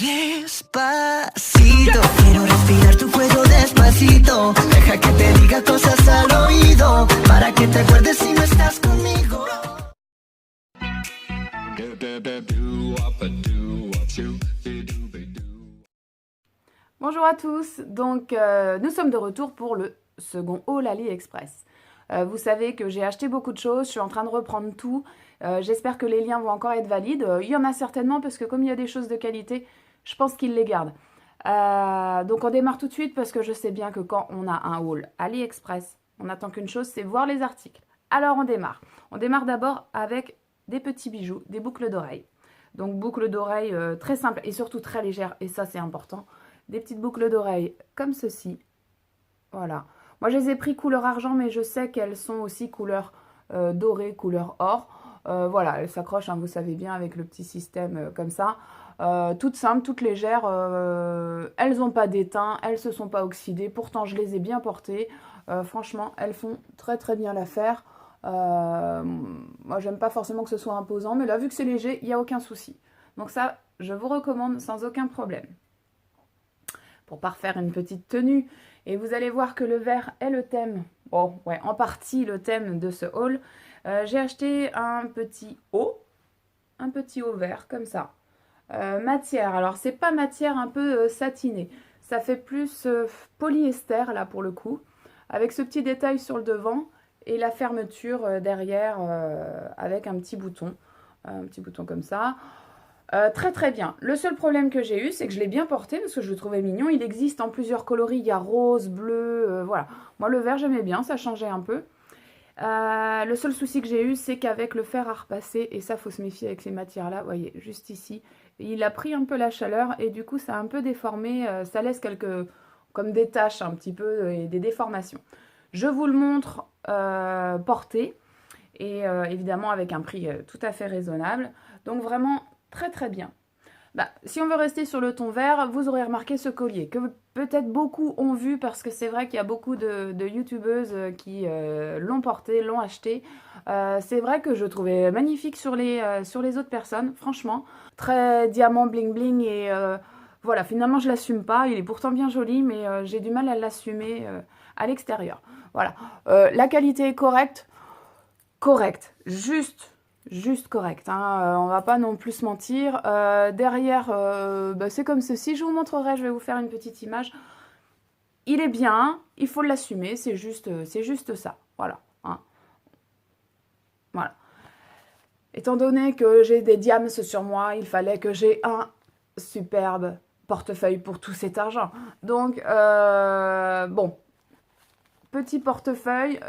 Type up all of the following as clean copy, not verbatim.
Despacito, quiero respirar tu cuello despacito. Deja que te diga cosas al oído, para que te acuerdes si no estás conmigo. Bonjour à tous, donc nous sommes de retour pour le second haul AliExpress. Vous savez que j'ai acheté beaucoup de choses, je suis en train de reprendre tout. J'espère que les liens vont encore être valides. Il y en a certainement parce que comme il y a des choses de qualité, je pense qu'ils les gardent. Donc on démarre tout de suite parce que je sais bien que quand on a un haul AliExpress, on n'attend qu'une chose, c'est voir les articles. Alors on démarre. On démarre d'abord avec des petits bijoux, des boucles d'oreilles. Donc boucles d'oreilles très simples et surtout très légères, et ça c'est important. Des petites boucles d'oreilles comme ceci. Voilà. Moi, je les ai pris couleur argent, mais je sais qu'elles sont aussi couleur dorée, couleur or. Voilà, elles s'accrochent, hein, vous savez bien, avec le petit système comme ça. Toutes simples, toutes légères. Elles n'ont pas d'étain, elles ne se sont pas oxydées. Pourtant, je les ai bien portées. Franchement, elles font très très bien l'affaire. Moi, j'aime pas forcément que ce soit imposant, mais là, vu que c'est léger, il n'y a aucun souci. Donc ça, je vous recommande sans aucun problème. Pour parfaire une petite tenue. Et vous allez voir que le vert est le thème, bon, ouais, en partie le thème de ce haul. J'ai acheté un petit haut vert comme ça. Matière, alors c'est pas matière un peu satinée, ça fait plus polyester là pour le coup, avec ce petit détail sur le devant et la fermeture derrière avec un petit bouton comme ça. Très très bien. Le seul problème que j'ai eu, c'est que je l'ai bien porté parce que je le trouvais mignon. Il existe en plusieurs coloris. Il y a rose, bleu, voilà. Moi, le vert, j'aimais bien. Ça changeait un peu. Le seul souci que j'ai eu, c'est qu'avec le fer à repasser, et ça, faut se méfier avec ces matières-là, vous voyez, juste ici, il a pris un peu la chaleur et du coup, ça a un peu déformé. Ça laisse comme des taches un petit peu et des déformations. Je vous le montre porté et évidemment avec un prix tout à fait raisonnable. Donc vraiment très très bien. Bah, si on veut rester sur le ton vert, vous aurez remarqué ce collier que peut-être beaucoup ont vu parce que c'est vrai qu'il y a beaucoup de youtubeuses qui l'ont porté, l'ont acheté. C'est vrai que je trouvais magnifique sur les autres personnes, franchement. Très diamant bling bling et voilà, finalement je l'assume pas. Il est pourtant bien joli mais j'ai du mal à l'assumer à l'extérieur. Voilà, la qualité est correcte, juste correct, hein. On va pas non plus se mentir. Derrière, bah, c'est comme ceci. Je vous montrerai, je vais vous faire une petite image. Il est bien, il faut l'assumer, c'est juste ça. Voilà, hein. Voilà. Étant donné que j'ai des diams sur moi, il fallait que j'ai un superbe portefeuille pour tout cet argent. Donc, bon. Petit portefeuille,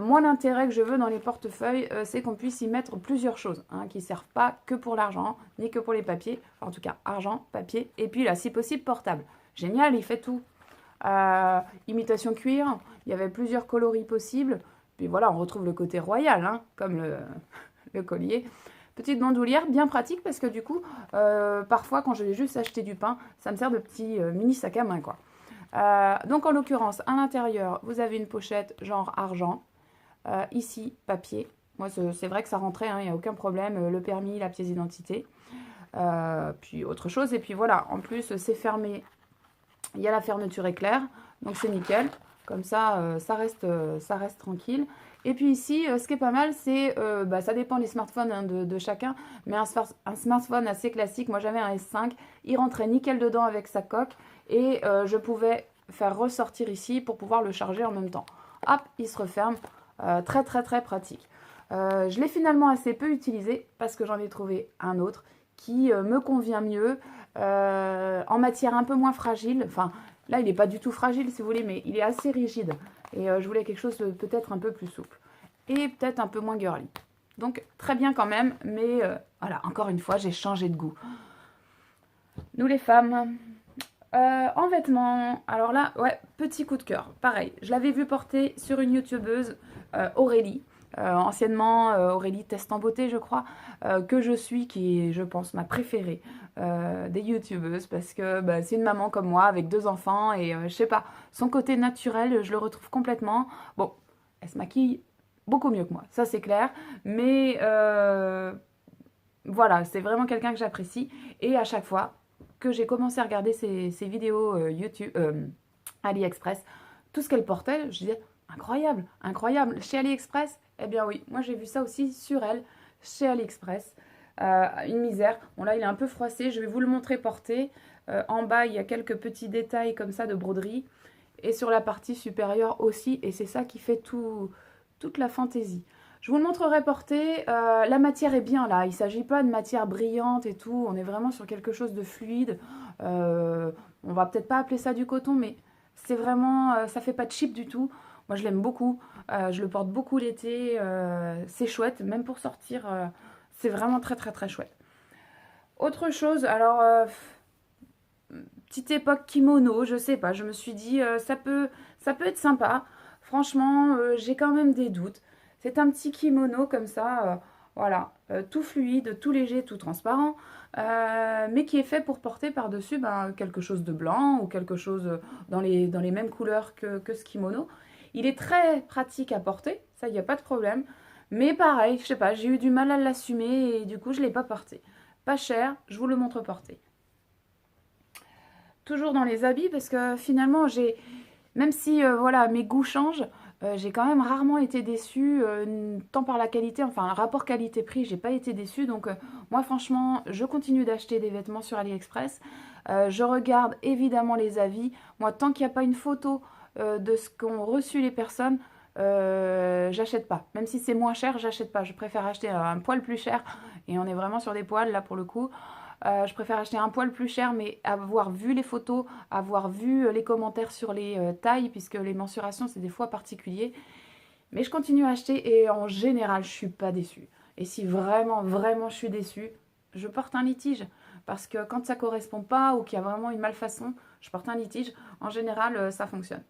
moi l'intérêt que je veux dans les portefeuilles, c'est qu'on puisse y mettre plusieurs choses, hein, qui ne servent pas que pour l'argent, ni que pour les papiers, enfin, en tout cas argent, papier, et puis là si possible portable. Génial, il fait tout. Imitation cuir, il y avait plusieurs coloris possibles, puis voilà, on retrouve le côté royal, hein, comme le collier. Petite bandoulière, bien pratique parce que du coup, parfois quand je vais juste acheter du pain, ça me sert de petit mini sac à main quoi. Donc en l'occurrence, à l'intérieur, vous avez une pochette genre argent. Ici, papier. Moi, c'est vrai que ça rentrait, il n'y a aucun problème. Le permis, la pièce d'identité. Puis autre chose. Et puis voilà, en plus, c'est fermé. Il y a la fermeture éclair. Donc c'est nickel. Comme ça, ça reste tranquille. Et puis ici, ce qui est pas mal, c'est, bah, ça dépend des smartphones hein, de chacun, mais un smartphone assez classique, moi j'avais un S5, il rentrait nickel dedans avec sa coque, et je pouvais faire ressortir ici pour pouvoir le charger en même temps. Hop, il se referme, très pratique. Je l'ai finalement assez peu utilisé, parce que j'en ai trouvé un autre qui me convient mieux, en matière un peu moins fragile, enfin, là, il n'est pas du tout fragile, si vous voulez, mais il est assez rigide. Et je voulais quelque chose de peut-être un peu plus souple. Et peut-être un peu moins girly. Donc, très bien quand même. Mais voilà, encore une fois, j'ai changé de goût. Nous, les femmes. En vêtements. Alors là, ouais, petit coup de cœur. Pareil, je l'avais vu porter sur une youtubeuse, Aurélie. Anciennement Aurélie Test en beauté je crois, que je suis, qui est je pense ma préférée des youtubeuses parce que bah, c'est une maman comme moi avec 2 enfants et je sais pas, son côté naturel je le retrouve complètement. Bon, elle se maquille beaucoup mieux que moi, ça c'est clair, mais voilà, c'est vraiment quelqu'un que j'apprécie et à chaque fois que j'ai commencé à regarder ses vidéos YouTube, AliExpress, tout ce qu'elle portait, je disais, incroyable, incroyable. Chez AliExpress, eh bien oui, moi j'ai vu ça aussi sur elle, chez AliExpress. Une misère. Bon là, il est un peu froissé, je vais vous le montrer porté. En bas, il y a quelques petits détails comme ça de broderie. Et sur la partie supérieure aussi, et c'est ça qui fait toute la fantaisie. Je vous le montrerai porté. La matière est bien là, il ne s'agit pas de matière brillante et tout, on est vraiment sur quelque chose de fluide. On va peut-être pas appeler ça du coton, mais c'est vraiment, ça fait pas de cheap du tout. Moi je l'aime beaucoup, je le porte beaucoup l'été, c'est chouette, même pour sortir, c'est vraiment très très très chouette. Autre chose, alors, petite époque kimono, je sais pas, je me suis dit, ça peut être sympa. Franchement, j'ai quand même des doutes. C'est un petit kimono comme ça, voilà, tout fluide, tout léger, tout transparent, mais qui est fait pour porter par-dessus quelque chose de blanc ou quelque chose dans les mêmes couleurs que ce kimono. Il est très pratique à porter, ça, il n'y a pas de problème. Mais pareil, je sais pas, j'ai eu du mal à l'assumer et du coup, je ne l'ai pas porté. Pas cher, je vous le montre porté. Toujours dans les habits, parce que finalement, même si voilà, mes goûts changent, j'ai quand même rarement été déçue, tant par la qualité, enfin, un rapport qualité-prix, j'ai pas été déçue. Donc, moi, franchement, je continue d'acheter des vêtements sur AliExpress. Je regarde évidemment les avis. Moi, tant qu'il n'y a pas une photo de ce qu'ont reçu les personnes, j'achète pas. Même si c'est moins cher, j'achète pas. Je préfère acheter un poil plus cher. Et on est vraiment sur des poils, là, pour le coup. Je préfère acheter un poil plus cher, mais avoir vu les photos, avoir vu les commentaires sur les tailles, puisque les mensurations, c'est des fois particulier. Mais je continue à acheter et en général, je suis pas déçue. Et si vraiment, vraiment je suis déçue, je porte un litige. Parce que quand ça correspond pas ou qu'il y a vraiment une malfaçon, je porte un litige. En général, ça fonctionne.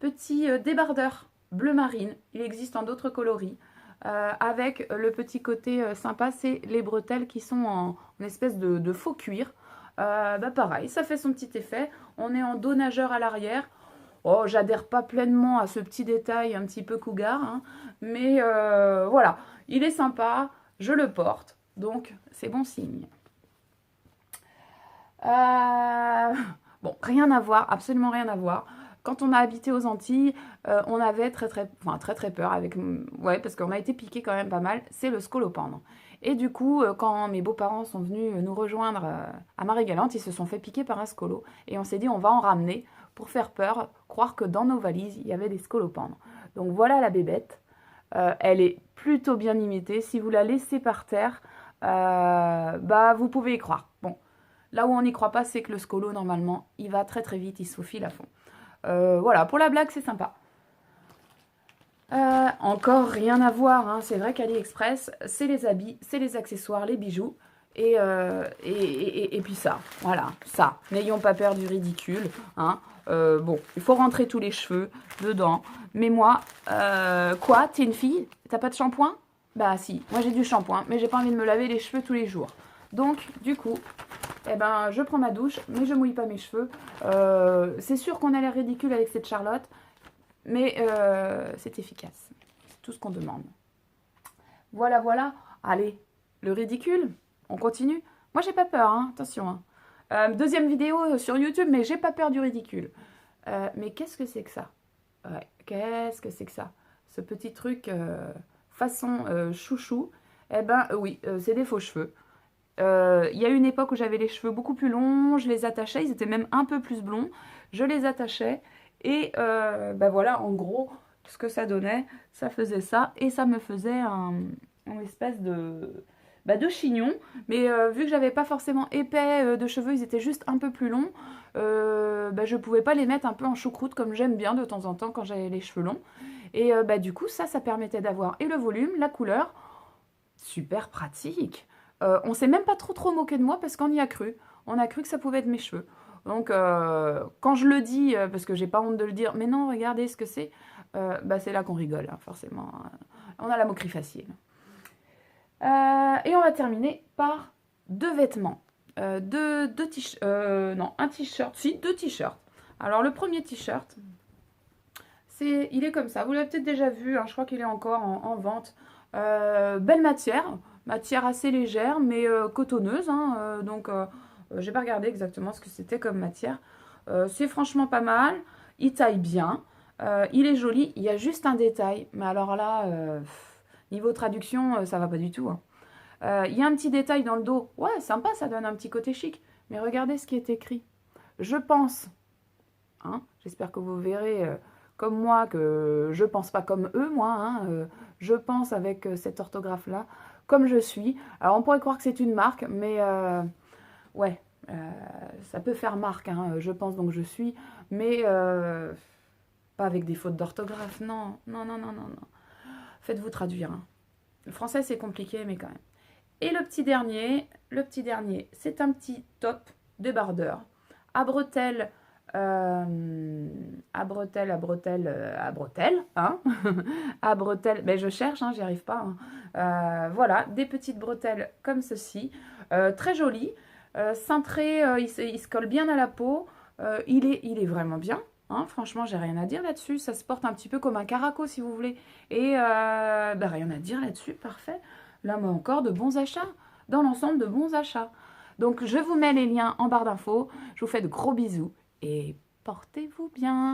Petit débardeur bleu marine, il existe en d'autres coloris. Avec le petit côté sympa, c'est les bretelles qui sont en espèce de faux cuir. Pareil, ça fait son petit effet. On est en dos nageur à l'arrière. Oh, j'adhère pas pleinement à ce petit détail un petit peu cougar, hein, mais voilà, il est sympa, je le porte, donc c'est bon signe. Bon, rien à voir, absolument rien à voir. Quand on a habité aux Antilles, on avait très peur avec, ouais, parce qu'on a été piqué quand même pas mal. C'est le scolopendre. Et du coup, quand mes beaux-parents sont venus nous rejoindre à Marie-Galante, ils se sont fait piquer par un scolo. Et on s'est dit, on va en ramener pour faire peur, croire que dans nos valises, il y avait des scolopendres. Donc voilà la bébête. Elle est plutôt bien imitée. Si vous la laissez par terre, vous pouvez y croire. Bon, là où on n'y croit pas, c'est que le scolo, normalement, il va très très vite, il se faufile à fond. Voilà, pour la blague, c'est sympa. Encore rien à voir, hein. C'est vrai qu'AliExpress, c'est les habits, c'est les accessoires, les bijoux, et puis ça, voilà, ça. N'ayons pas peur du ridicule, hein. Bon, il faut rentrer tous les cheveux dedans. Mais moi, quoi, t'es une fille? T'as pas de shampoing? Bah si, moi j'ai du shampoing, mais j'ai pas envie de me laver les cheveux tous les jours. Donc, du coup, eh ben, je prends ma douche, mais je mouille pas mes cheveux. C'est sûr qu'on a l'air ridicule avec cette Charlotte, mais c'est efficace. C'est tout ce qu'on demande. Voilà, voilà. Allez, le ridicule, on continue. Moi, j'ai pas peur, hein, attention. Hein. Deuxième vidéo sur YouTube, mais j'ai pas peur du ridicule. Mais qu'est-ce que c'est que ça? Ouais, qu'est-ce que c'est que ça? Ce petit truc façon chouchou. Eh ben, oui, c'est des faux cheveux. Il y a une époque où j'avais les cheveux beaucoup plus longs, je les attachais, ils étaient même un peu plus blonds, je les attachais et voilà, en gros, ce que ça donnait, ça faisait ça et ça me faisait une espèce de chignon, mais vu que j'avais pas forcément épais de cheveux, ils étaient juste un peu plus longs, je pouvais pas les mettre un peu en choucroute comme j'aime bien de temps en temps quand j'avais les cheveux longs, et du coup ça permettait d'avoir et le volume, la couleur, super pratique. On s'est même pas trop moqué de moi parce qu'on y a cru. On a cru que ça pouvait être mes cheveux. Donc, quand je le dis, parce que j'ai pas honte de le dire, mais non, regardez ce que c'est, c'est là qu'on rigole, hein, forcément. On a la moquerie facile. Et on va terminer par deux vêtements. Un t-shirt. Si, deux t-shirts. Alors, le premier t-shirt, il est comme ça. Vous l'avez peut-être déjà vu, hein, je crois qu'il est encore en vente. Belle matière assez légère, mais cotonneuse. Hein, donc, J'ai pas regardé exactement ce que c'était comme matière. C'est franchement pas mal. Il taille bien. Il est joli. Il y a juste un détail. Mais alors là, niveau traduction, ça va pas du tout. Hein. Il y a un petit détail dans le dos. Ouais, sympa, ça donne un petit côté chic. Mais regardez ce qui est écrit. Je pense. Hein, j'espère que vous verrez comme moi que je pense pas comme eux, moi. Hein, je pense avec cette orthographe-là, comme je suis. Alors on pourrait croire que c'est une marque, mais ouais, ça peut faire marque. Hein, je pense donc je suis, mais pas avec des fautes d'orthographe. Non, non, non, non, non, non. Faites-vous traduire. Hein. Le français c'est compliqué, mais quand même. Et le petit dernier, c'est un petit top débardeur à bretelles. À bretelles, hein à bretelles, mais je cherche, hein, j'y arrive pas. Hein. Voilà, des petites bretelles comme ceci, très jolies, cintrées, il se colle bien à la peau, il est vraiment bien. Hein, franchement, j'ai rien à dire là-dessus. Ça se porte un petit peu comme un caraco, si vous voulez. Et bah, rien à dire là-dessus, parfait. Là, mais encore de bons achats. Dans l'ensemble, de bons achats. Donc, je vous mets les liens en barre d'infos. Je vous fais de gros bisous et portez-vous bien.